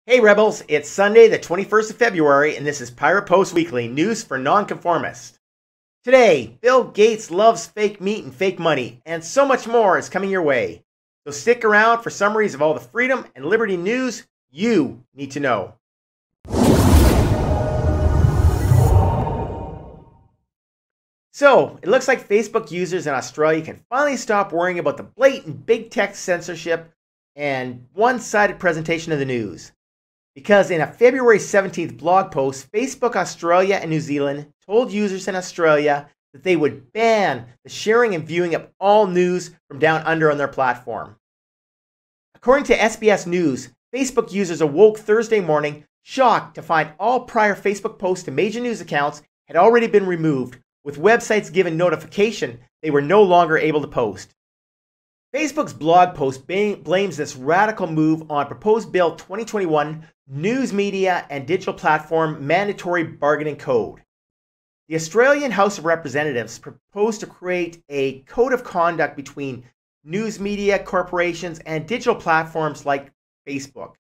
Hey Rebels, it's Sunday the 21st of February and this is Pirate Post Weekly, news for nonconformists. Today, Bill Gates loves fake meat and fake money, and so much more is coming your way. So stick around for summaries of all the freedom and liberty news you need to know. So, it looks like Facebook users in Australia can finally stop worrying about the blatant big tech censorship and one-sided presentation of the news. Because in a February 17th blog post, Facebook Australia and New Zealand told users in Australia that they would ban the sharing and viewing of all news from down under on their platform. According to SBS News, Facebook users awoke Thursday morning shocked to find all prior Facebook posts to major news accounts had already been removed, with websites given notification they were no longer able to post. Facebook's blog post blames this radical move on proposed Bill 2021 News Media and Digital Platform Mandatory Bargaining Code. The Australian House of Representatives proposed to create a code of conduct between news media corporations and digital platforms like Facebook.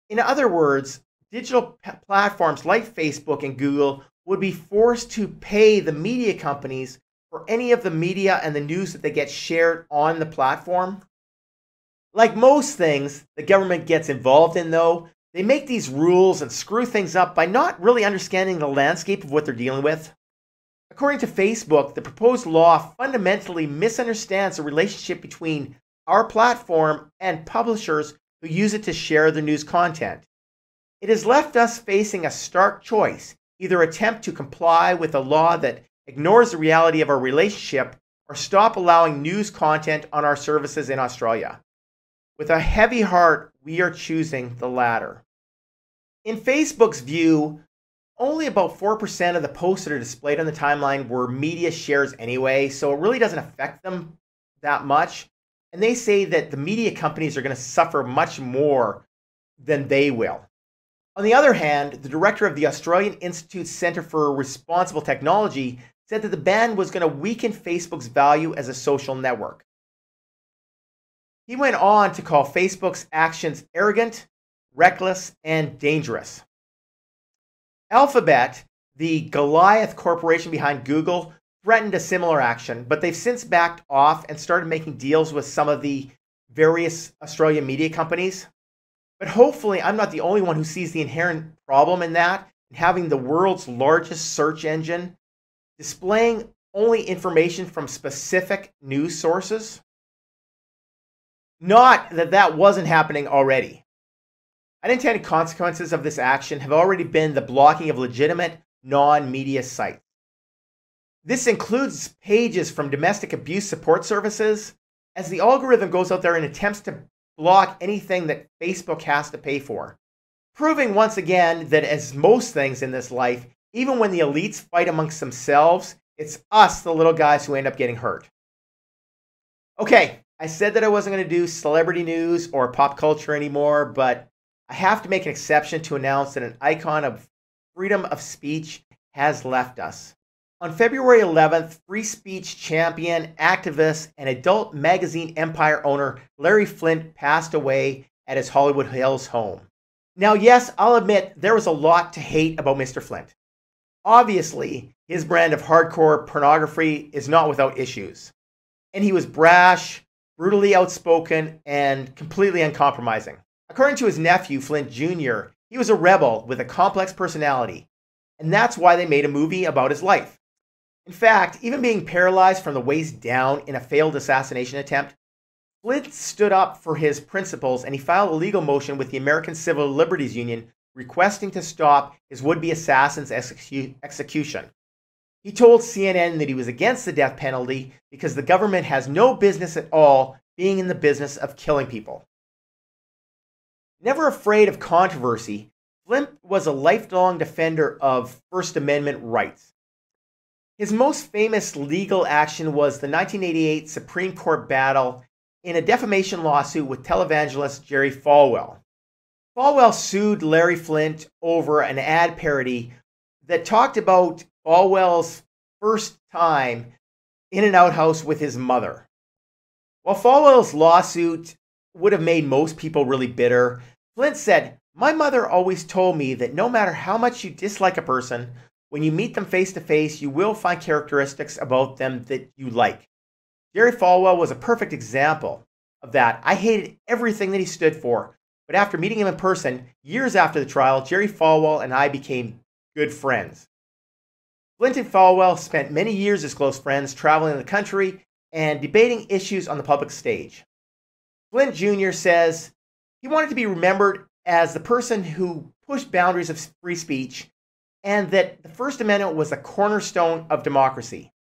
In other words, digital platforms like Facebook and Google would be forced to pay the media companies for any of the media and the news that they get shared on the platform. Like most things the government gets involved in, though, they make these rules and screw things up by not really understanding the landscape of what they're dealing with. According to Facebook, the proposed law fundamentally misunderstands the relationship between our platform and publishers who use it to share their news content. It has left us facing a stark choice: either attempt to comply with a law that ignores the reality of our relationship, or stop allowing news content on our services in Australia. With a heavy heart, we are choosing the latter. In Facebook's view, only about 4% of the posts that are displayed on the timeline were media shares anyway, so it really doesn't affect them that much. And they say that the media companies are going to suffer much more than they will. On the other hand, the director of the Australian Institute Centre for Responsible Technology said that the ban was going to weaken Facebook's value as a social network. He went on to call Facebook's actions arrogant, reckless, and dangerous. Alphabet, the Goliath corporation behind Google, threatened a similar action, but they've since backed off and started making deals with some of the various Australian media companies. But hopefully I'm not the only one who sees the inherent problem in that, in having the world's largest search engine displaying only information from specific news sources. Not that that wasn't happening already. Unintended consequences of this action have already been the blocking of legitimate non-media sites. This includes pages from domestic abuse support services, as the algorithm goes out there and attempts to block anything that Facebook has to pay for, proving once again that, as most things in this life, even when the elites fight amongst themselves, it's us, the little guys, who end up getting hurt. Okay, I said that I wasn't going to do celebrity news or pop culture anymore, but I have to make an exception to announce that an icon of freedom of speech has left us. On February 11th, free speech champion, activist, and adult magazine empire owner Larry Flynt passed away at his Hollywood Hills home. Now, yes, I'll admit there was a lot to hate about Mr. Flynt. Obviously, his brand of hardcore pornography is not without issues. And he was brash, brutally outspoken, and completely uncompromising. According to his nephew, Flynt Jr., he was a rebel with a complex personality. And that's why they made a movie about his life. In fact, even being paralyzed from the waist down in a failed assassination attempt, Flynt stood up for his principles, and he filed a legal motion with the American Civil Liberties Union requesting to stop his would-be assassin's execution. He told CNN that he was against the death penalty because the government has no business at all being in the business of killing people. Never afraid of controversy, Flynt was a lifelong defender of First Amendment rights. His most famous legal action was the 1988 Supreme Court battle in a defamation lawsuit with televangelist Jerry Falwell. Falwell sued Larry Flynt over an ad parody that talked about Falwell's first time in an outhouse with his mother. While Falwell's lawsuit would have made most people really bitter, Flynt said, My mother always told me that no matter how much you dislike a person, when you meet them face to face, you will find characteristics about them that you like. Jerry Falwell was a perfect example of that. I hated everything that he stood for, but after meeting him in person, years after the trial, Jerry Falwell and I became good friends. Flint and Falwell spent many years as close friends, traveling the country and debating issues on the public stage. Flint Jr. says he wanted to be remembered as the person who pushed boundaries of free speech and that the First Amendment was the cornerstone of democracy.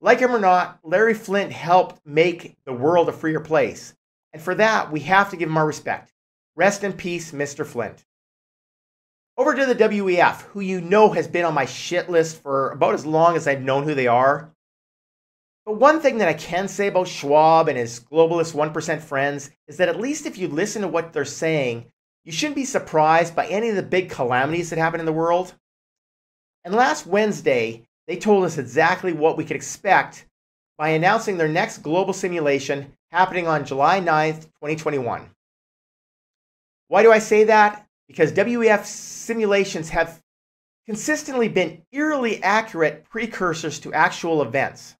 Like him or not, Larry Flynt helped make the world a freer place. And for that, we have to give him our respect. Rest in peace, Mr. Flynt. Over to the WEF, who you know has been on my shit list for about as long as I've known who they are. But one thing that I can say about Schwab and his globalist 1% friends is that at least if you listen to what they're saying, you shouldn't be surprised by any of the big calamities that happen in the world. And last Wednesday, they told us exactly what we could expect by announcing their next global simulation happening on July 9th, 2021. Why do I say that? Because WEF simulations have consistently been eerily accurate precursors to actual events.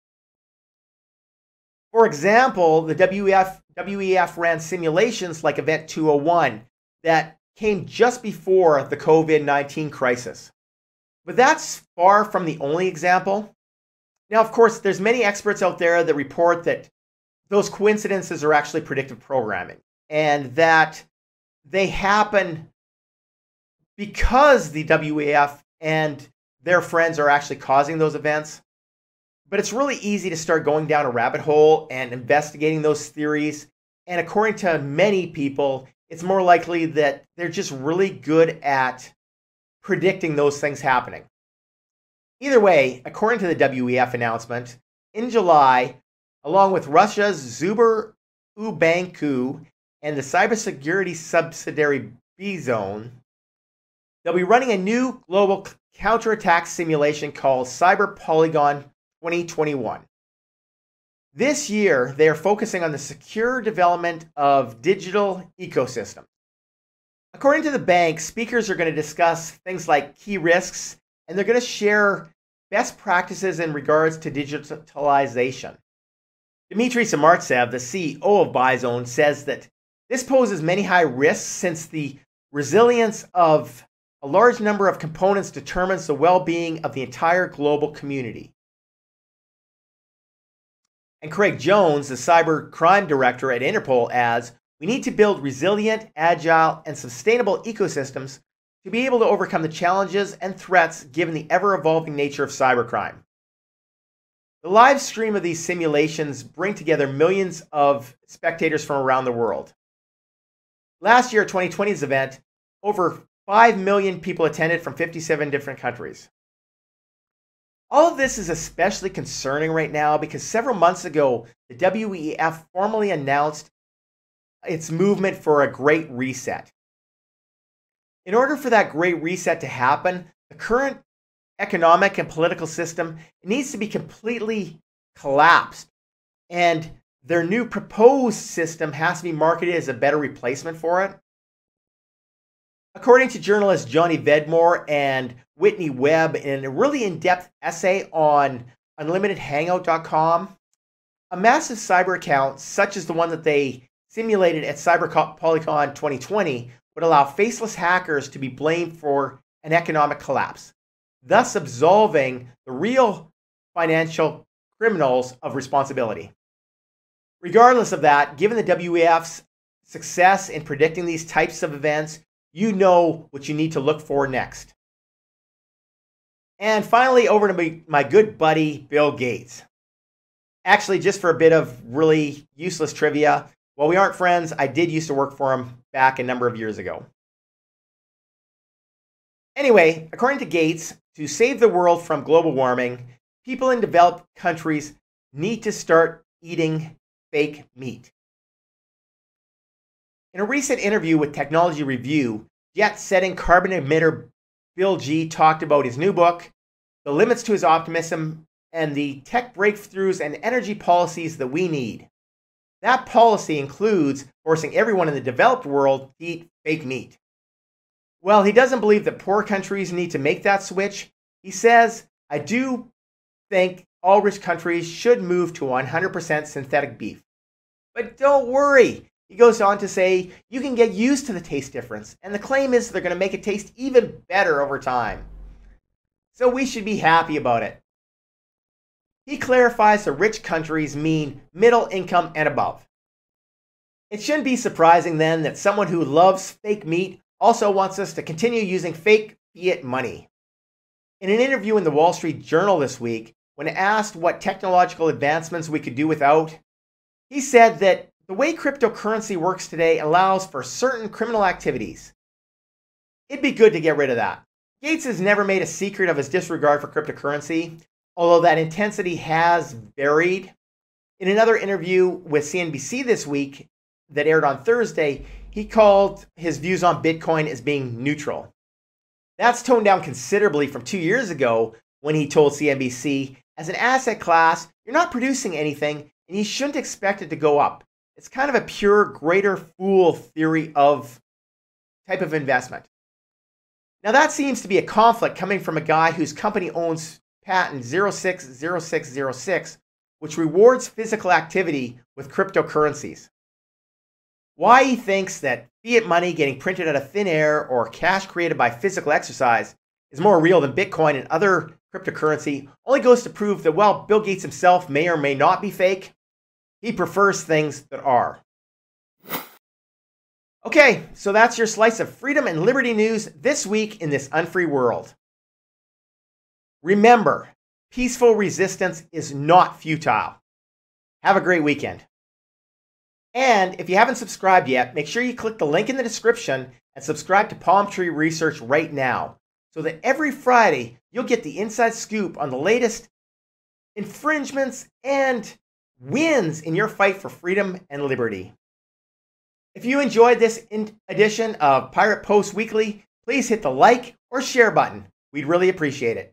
For example, the WEF ran simulations like Event 201 that came just before the COVID-19 crisis. But that's far from the only example. Now, of course, there's many experts out there that report that those coincidences are actually predictive programming and that they happen because the WEF and their friends are actually causing those events. But it's really easy to start going down a rabbit hole and investigating those theories. And according to many people, it's more likely that they're just really good at predicting those things happening. Either way, according to the WEF announcement, in July, along with Russia's Zuber Ubanku and the cybersecurity subsidiary Bzone, they'll be running a new global counterattack simulation called Cyber Polygon 2021. This year, they are focusing on the secure development of digital ecosystems. According to the bank, speakers are going to discuss things like key risks, and they're going to share best practices in regards to digitalization. Dmitry Samartsev, the CEO of Bzone, says that this poses many high risks since the resilience of a large number of components determines the well-being of the entire global community. And Craig Jones, the cyber crime director at Interpol, adds, "We need to build resilient, agile, and sustainable ecosystems to be able to overcome the challenges and threats given the ever-evolving nature of cybercrime." The live stream of these simulations bring together millions of spectators from around the world. Last year, 2020's event, over 5 million people attended from 57 different countries. All of this is especially concerning right now because several months ago, the WEF formally announced its movement for a Great Reset. In order for that Great Reset to happen, the current economic and political system needs to be completely collapsed, and their new proposed system has to be marketed as a better replacement for it. According to journalists Johnny Vedmore and Whitney Webb in a really in-depth essay on UnlimitedHangout.com, a massive cyber account such as the one that they simulated at Cyber Polygon 2020 would allow faceless hackers to be blamed for an economic collapse, thus absolving the real financial criminals of responsibility. Regardless of that, given the WEF's success in predicting these types of events, you know what you need to look for next. And finally, over to my good buddy, Bill Gates. Actually, just for a bit of really useless trivia, while we aren't friends, I did used to work for him back a number of years ago. Anyway, according to Gates, to save the world from global warming, people in developed countries need to start eating fake meat. In a recent interview with Technology Review, jet-setting carbon emitter Bill G talked about his new book, the limits to his optimism, and the tech breakthroughs and energy policies that we need. That policy includes forcing everyone in the developed world to eat fake meat. Well, he doesn't believe that poor countries need to make that switch. He says, I do think all rich countries should move to 100% synthetic beef. But don't worry. He goes on to say, you can get used to the taste difference, and the claim is they're going to make it taste even better over time. So we should be happy about it. He clarifies the rich countries mean middle income and above. It shouldn't be surprising then that someone who loves fake meat also wants us to continue using fake fiat money. In an interview in the Wall Street Journal this week, when asked what technological advancements we could do without, he said that the way cryptocurrency works today allows for certain criminal activities. It'd be good to get rid of that. Gates has never made a secret of his disregard for cryptocurrency, although that intensity has varied. In another interview with CNBC this week that aired on Thursday, he called his views on Bitcoin as being neutral. That's toned down considerably from 2 years ago when he told CNBC, as an asset class, you're not producing anything and you shouldn't expect it to go up. It's kind of a pure greater fool theory of type of investment. Now that seems to be a conflict coming from a guy whose company owns patent 060606, which rewards physical activity with cryptocurrencies. Why he thinks that fiat money getting printed out of thin air or cash created by physical exercise is more real than Bitcoin and other cryptocurrency only goes to prove that while Bill Gates himself may or may not be fake, he prefers things that are. Okay, so that's your slice of freedom and liberty news this week in this unfree world. Remember, peaceful resistance is not futile. Have a great weekend. And if you haven't subscribed yet, make sure you click the link in the description and subscribe to Palm Tree Research right now, so that every Friday you'll get the inside scoop on the latest infringements and wins in your fight for freedom and liberty. If you enjoyed this edition of Pirate Post Weekly, please hit the like or share button. We'd really appreciate it.